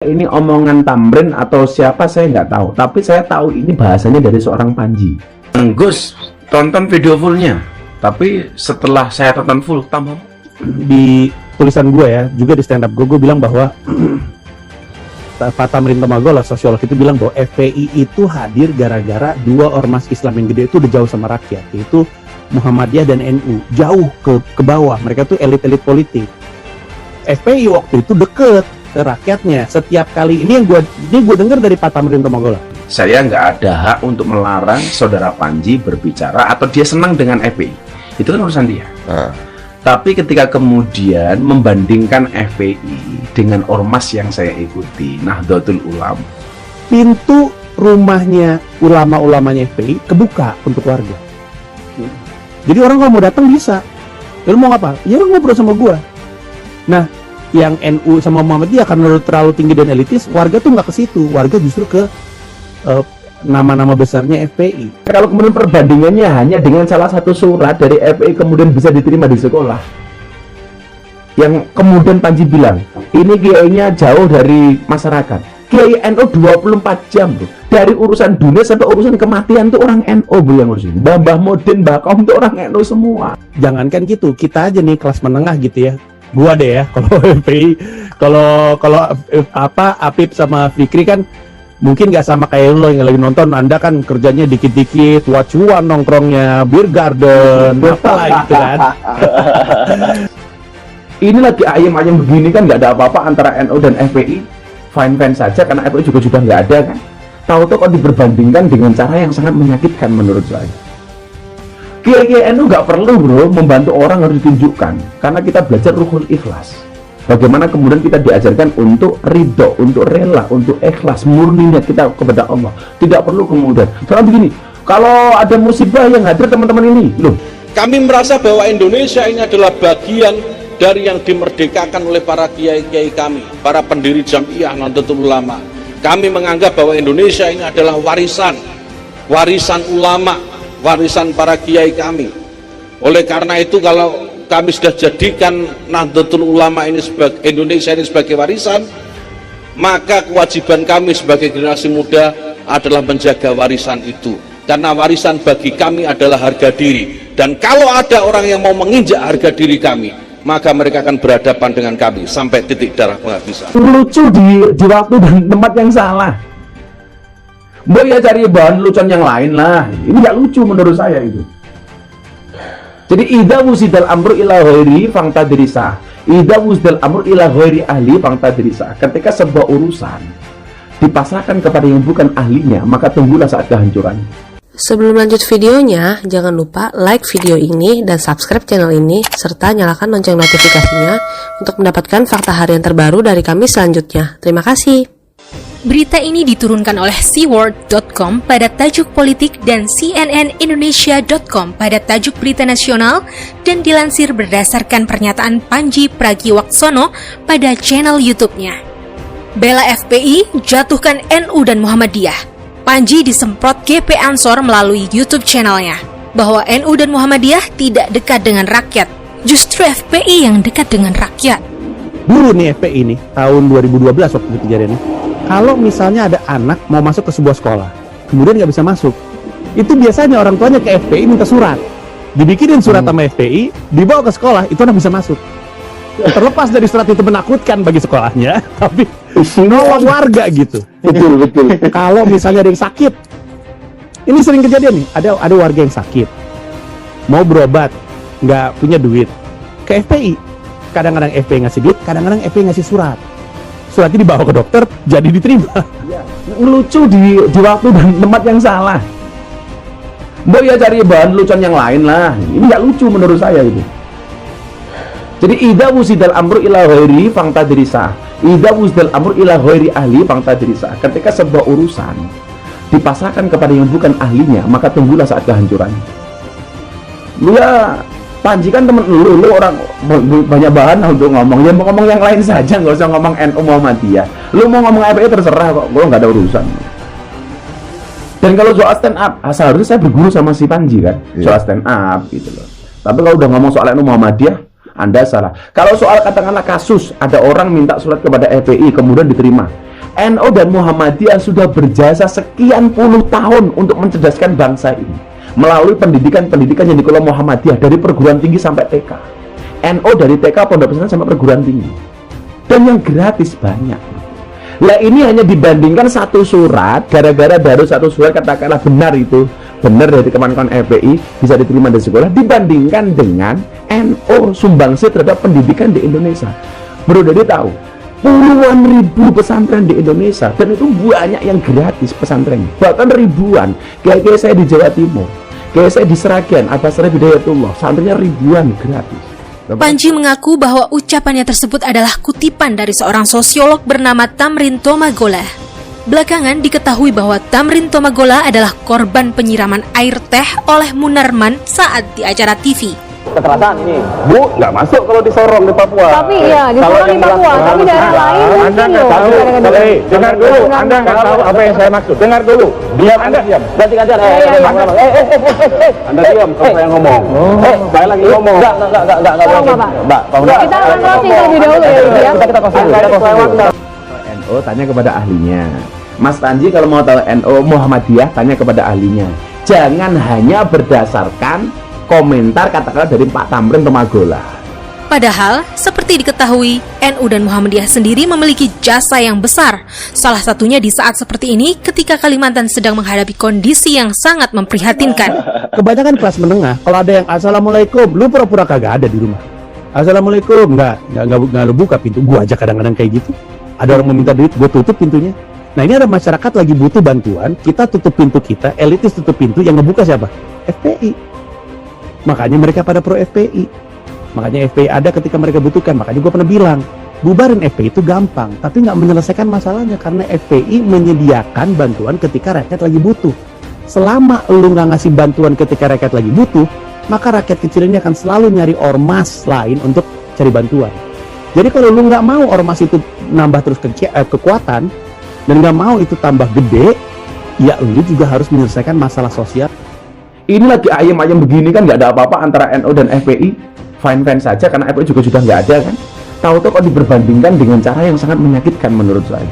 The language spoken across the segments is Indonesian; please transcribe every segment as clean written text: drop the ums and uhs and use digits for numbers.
ini omongan Tamrin atau siapa saya nggak tahu, tapi saya tahu ini bahasanya dari seorang Panji. Gus, tonton video fullnya, tapi setelah saya tonton full tambah di tulisan gue ya, juga di stand up gue bilang bahwa Pak Tamrin Tumagaola, sosiolog itu bilang bahwa FPI itu hadir gara-gara dua ormas Islam yang gede itu udah jauh sama rakyat, yaitu Muhammadiyah dan NU, jauh ke bawah. Mereka tuh elit-elit politik. FPI waktu itu deket ke rakyatnya. Setiap kali ini gue dengar dari Pak Tamrin Tumagaola. Saya nggak ada hak untuk melarang saudara Panji berbicara atau dia senang dengan FPI. Itu kan urusan dia. Tapi ketika kemudian membandingkan FPI dengan ormas yang saya ikuti, Nahdlatul Ulama, pintu rumahnya ulama-ulamanya FPI kebuka untuk warga. Jadi orang kalau mau datang bisa. Ya, lu mau apa? Ya lu ngobrol sama gua. Nah, yang NU sama Muhammadiyah karena terlalu tinggi dan elitis, warga tuh nggak ke situ. Warga justru ke nama-nama besarnya FPI. Kalau kemudian perbandingannya hanya dengan salah satu surat dari FPI kemudian bisa diterima di sekolah, yang kemudian Panji bilang ini kiainya jauh dari masyarakat. Kiai NU 24 jam bro. Dari urusan dunia sampai urusan kematian tuh orang NU bro yang ngurusin. Mbah Modin, Mbah Kaum tuh orang NU semua. Jangankan gitu, kita aja nih kelas menengah gitu ya. Gua deh ya, kalau FPI, kalau Apip sama Fikri kan mungkin nggak sama kayak lo yang lagi nonton. Anda kan kerjanya dikit-dikit, wacuan nongkrongnya, beer garden, apalah gitu kan. Ini lagi ayam-ayam begini kan nggak ada apa-apa antara NU dan FPI, fine-fine saja karena FPI juga sudah nggak ada kan. Tahu-tahu kok diperbandingkan dengan cara yang sangat menyakitkan menurut saya. Kiai NU nggak perlu bro membantu orang, harus ditunjukkan karena kita belajar ruhul ikhlas. Bagaimana kemudian kita diajarkan untuk ridho, untuk rela, untuk ikhlas, murni niat kita kepada Allah. Tidak perlu kemudian. Soalnya begini, kalau ada musibah yang hadir teman-teman ini, loh. Kami merasa bahwa Indonesia ini adalah bagian dari yang dimerdekakan oleh para kiai-kiai kami, para pendiri Jamiah Nahdlatul Ulama. Kami menganggap bahwa Indonesia ini adalah warisan ulama, warisan para kiai kami. Oleh karena itu kalau kami sudah jadikan Nahdlatul Ulama ini sebagai Indonesia ini sebagai warisan, maka kewajiban kami sebagai generasi muda adalah menjaga warisan itu, karena warisan bagi kami adalah harga diri. Dan kalau ada orang yang mau menginjak harga diri kami, maka mereka akan berhadapan dengan kami sampai titik darah penghabisan. Lucu di waktu dan tempat yang salah. Mbak ya cari bahan lucuan yang lain lah. Ini nggak lucu menurut saya itu. Jadi idza wusidal amru ila ghairi fangtadrisa. Idza wusidal amru ila ghairi ahli fangtadrisa. Ketika sebuah urusan dipasrahkan kepada yang bukan ahlinya, maka tunggulah saat kehancuran. Sebelum lanjut videonya, jangan lupa like video ini dan subscribe channel ini serta nyalakan lonceng notifikasinya untuk mendapatkan fakta harian terbaru dari kami selanjutnya. Terima kasih. Berita ini diturunkan oleh seaworld.com pada tajuk politik dan cnnindonesia.com pada tajuk berita nasional dan dilansir berdasarkan pernyataan Panji Pragiwaksono pada channel YouTube-nya. Bela FPI, jatuhkan NU dan Muhammadiyah. Panji disemprot GP Ansor melalui YouTube channelnya bahwa NU dan Muhammadiyah tidak dekat dengan rakyat, justru FPI yang dekat dengan rakyat. Dulu nih FPI nih, tahun 2012 waktu itu kejadiannya. Kalau misalnya ada anak mau masuk ke sebuah sekolah, kemudian nggak bisa masuk, itu biasanya orang tuanya ke FPI minta surat, dibikinin surat sama FPI, dibawa ke sekolah, itu anak bisa masuk. Terlepas dari surat itu menakutkan bagi sekolahnya, tapi nolong warga gitu. Betul. Kalau misalnya ada yang sakit, ini sering kejadian nih, ada warga yang sakit, mau berobat, nggak punya duit, ke FPI. Kadang-kadang FPI ngasih duit, kadang-kadang FPI ngasih surat. Suratnya dibawa ke dokter, jadi diterima. Lucu di waktu dan tempat yang salah. Mbak ya cari bahan lucuan yang lain lah. Ini nggak lucu menurut saya itu. Jadi idza wusidal amru ila ghairi fangtadrisa. Idza wusidal amru ila ghairi ahli fangtadrisa. Ketika sebuah urusan dipasrahkan kepada yang bukan ahlinya, maka tunggulah saat kehancuran. Lu ya Panji kan temen lu orang banyak bahan untuk ngomong. Ya mau ngomong yang lain saja, nggak usah ngomong NU Muhammadiyah. Lu mau ngomong FPI terserah kok, gua nggak ada urusan. Dan kalau soal stand up, seharusnya saya berguru sama si Panji kan, soal stand up gitu loh. Tapi kalau udah ngomong soal NU Muhammadiyah, Anda salah. Kalau soal katakanlah kasus, ada orang minta surat kepada FPI kemudian diterima. NU dan Muhammadiyah sudah berjasa sekian puluh tahun untuk mencerdaskan bangsa ini melalui pendidikan-pendidikan yang dikelola Muhammadiyah dari perguruan tinggi sampai TK, NU dari TK pondok pesantren sampai perguruan tinggi, dan yang gratis banyak. Lah ini hanya dibandingkan satu surat, gara-gara baru satu surat katakanlah benar dari Kementerian FPI bisa diterima di sekolah, dibandingkan dengan NU sumbangsi terhadap pendidikan di Indonesia. Bro Dede tahu puluhan ribu pesantren di Indonesia, dan itu banyak yang gratis pesantren, bahkan ribuan. Kayak saya di Jawa Timur, kayak saya di Seragen, Abbas Syarif Hidayatullah, santrinya ribuan gratis. Panji mengaku bahwa ucapannya tersebut adalah kutipan dari seorang sosiolog bernama Tamrin Tomagola. Belakangan diketahui bahwa Tamrin Tomagola adalah korban penyiraman air teh oleh Munarman saat di acara TV. Kekerasan ini. Bu, nggak masuk kalau di Sorong di Papua. Tapi iya, di Sorong di Papua, tapi daerah lain Anda mungkin nggak loh. tahu. Dengar dulu, Anda nggak tahu apa yang saya maksud. Dengar dulu. Diam, Anda diam. Ganti-gantian. Anda diam, kalau saya ngomong. Saya lagi ngomong. Enggak. Tolong Bapak. Mbak, Kita akan closing terlebih dahulu ya. kita closing. NU tanya kepada ahlinya. Mas Panji kalau mau tahu NU Muhammadiyah tanya kepada ahlinya. Jangan hanya berdasarkan komentar katakanlah dari Pak Tamrin Tomagola. Padahal, seperti diketahui, NU dan Muhammadiyah sendiri memiliki jasa yang besar. Salah satunya di saat seperti ini ketika Kalimantan sedang menghadapi kondisi yang sangat memprihatinkan. Kebanyakan kelas menengah, kalau ada yang assalamualaikum, lu pura-pura kagak ada di rumah. Assalamualaikum, nggak lu buka pintu. Gua aja kadang-kadang kayak gitu. Ada orang meminta duit, gua tutup pintunya. Nah ini ada masyarakat lagi butuh bantuan, kita tutup pintu kita, elitis tutup pintu, yang ngebuka siapa? FPI. Makanya mereka pada pro FPI. Makanya FPI ada ketika mereka butuhkan. Makanya gue pernah bilang, bubarin FPI itu gampang, tapi nggak menyelesaikan masalahnya, karena FPI menyediakan bantuan ketika rakyat lagi butuh. Selama lu nggak ngasih bantuan ketika rakyat lagi butuh, maka rakyat kecil ini akan selalu nyari ormas lain untuk cari bantuan. Jadi kalau lu nggak mau ormas itu nambah terus kekuatan, dan nggak mau itu tambah gede, ya lu juga harus menyelesaikan masalah sosial. Ini lagi ayam-ayam begini kan nggak ada apa-apa antara NU dan FPI, fine-fine saja karena FPI juga sudah nggak ada kan. Tahu-tahu kok diperbandingkan dengan cara yang sangat menyakitkan menurut saya.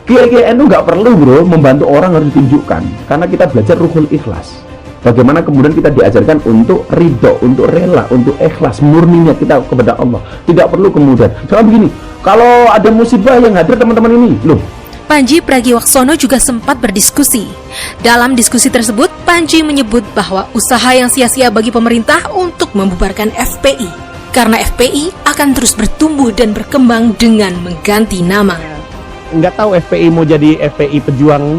Kiai-kiai NU nggak perlu bro membantu orang, harus ditunjukkan karena kita belajar ruhul ikhlas. Bagaimana kemudian kita diajarkan untuk ridho, untuk rela, untuk ikhlas, murninya kita kepada Allah. Tidak perlu kemudian. Soalnya begini, kalau ada musibah yang hadir teman-teman ini, loh. Panji Pragiwaksono juga sempat berdiskusi. Dalam diskusi tersebut, Panji menyebut bahwa usaha yang sia-sia bagi pemerintah untuk membubarkan FPI. Karena FPI akan terus bertumbuh dan berkembang dengan mengganti nama. Nggak tahu FPI mau jadi FPI pejuang,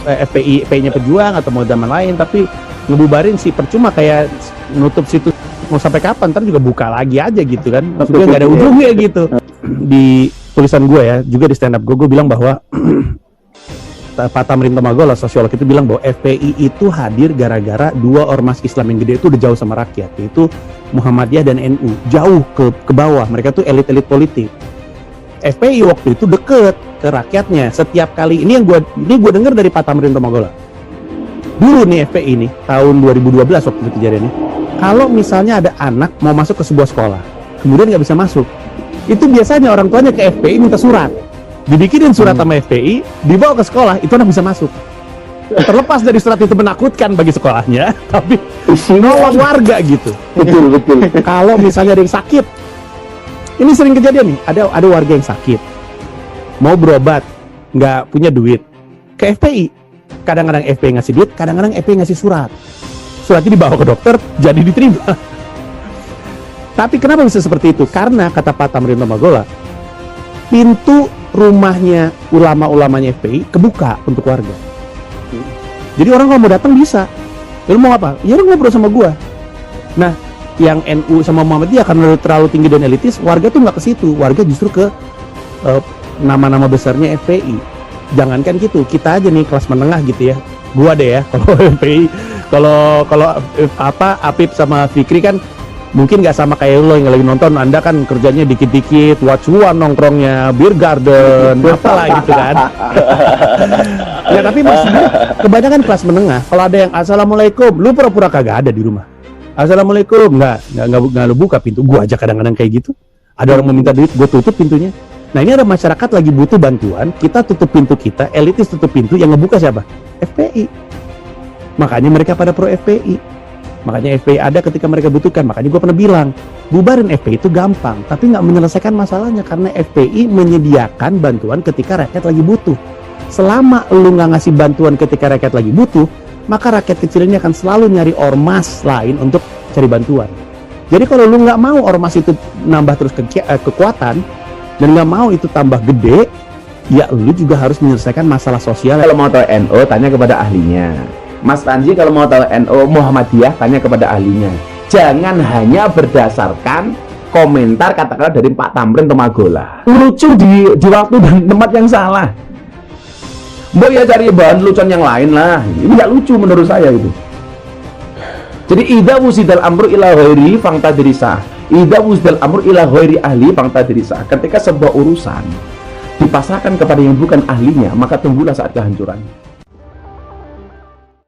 FPI-nya pejuang atau mau zaman lain, tapi ngebubarin sih percuma, kayak nutup situs mau sampai kapan, ntar juga buka lagi aja gitu kan. Maksudnya nggak ada ujungnya gitu. Di tulisan gue ya, juga di stand up gue bilang bahwa Pak Tamrin Tomagola, sosiolog itu bilang bahwa FPI itu hadir gara-gara dua ormas Islam yang gede itu udah jauh sama rakyat, yaitu Muhammadiyah dan NU, jauh ke bawah. Mereka tuh elit-elit politik. FPI waktu itu deket ke rakyatnya. Setiap kali ini gue dengar dari Pak Tamrin Tomagola. Dulu nih FPI ini tahun 2012 waktu itu kejadiannya. Kalau misalnya ada anak mau masuk ke sebuah sekolah, kemudian nggak bisa masuk, itu biasanya orang tuanya ke FPI minta surat, dibikinin surat sama FPI, dibawa ke sekolah, itu anak bisa masuk. Terlepas dari surat itu menakutkan bagi sekolahnya, tapi nolong warga gitu. Betul. Kalau misalnya ada yang sakit, ini sering kejadian nih, ada warga yang sakit, mau berobat, nggak punya duit, ke FPI. Kadang-kadang FPI ngasih duit, kadang-kadang FPI ngasih surat. Suratnya dibawa ke dokter, jadi diterima. Tapi kenapa bisa seperti itu? Karena kata Pak Tamrin Tomagola, pintu rumahnya ulama-ulamanya FPI kebuka untuk warga. Jadi orang kalau mau datang bisa. Lu mau apa? Ya lu ngobrol sama gua. Nah, yang NU sama Muhammadiyah karena terlalu tinggi dan elitis, warga tuh nggak ke situ. Warga justru ke nama-nama besarnya FPI. Jangankan gitu, kita aja nih kelas menengah gitu ya. Gua deh ya, kalau FPI, kalau Apip sama Fikri kan mungkin nggak sama kayak lo yang lagi nonton. Anda kan kerjanya dikit-dikit, watch one nongkrongnya, beer garden, apalah gitu kan. Ya tapi maksudnya kebanyakan kelas menengah, kalau ada yang assalamualaikum, lu pura-pura kagak ada di rumah. Assalamualaikum, nggak lu buka pintu. Gua aja kadang-kadang kayak gitu. Ada orang meminta duit, gue tutup pintunya. Nah ini ada masyarakat lagi butuh bantuan, kita tutup pintu kita, elitis tutup pintu, yang ngebuka siapa? FPI. Makanya mereka pada pro FPI. Makanya FPI ada ketika mereka butuhkan. Makanya gue pernah bilang, bubarin FPI itu gampang, tapi nggak menyelesaikan masalahnya karena FPI menyediakan bantuan ketika rakyat lagi butuh. Selama lu nggak ngasih bantuan ketika rakyat lagi butuh, maka rakyat kecil ini akan selalu nyari ormas lain untuk cari bantuan. Jadi kalau lu nggak mau ormas itu nambah terus kekuatan, dan nggak mau itu tambah gede, ya lu juga harus menyelesaikan masalah sosial. Kalau mau tahu NU, tanya kepada ahlinya. Mas Panji kalau mau tahu NU Muhammadiyah, tanya kepada ahlinya. Jangan hanya berdasarkan komentar katakanlah dari Pak Tamrin Tomagola. Lucu di waktu dan tempat yang salah. Mbok ya cari bahan lucuan yang lain lah. Ini nggak lucu menurut saya itu. Jadi idza wusidal amru ila ghairi fangtadrisa. Idza wusidal amru ila ghairi ahli fangtadrisa. Ketika sebuah urusan dipasrahkan kepada yang bukan ahlinya, maka tunggulah saat kehancuran.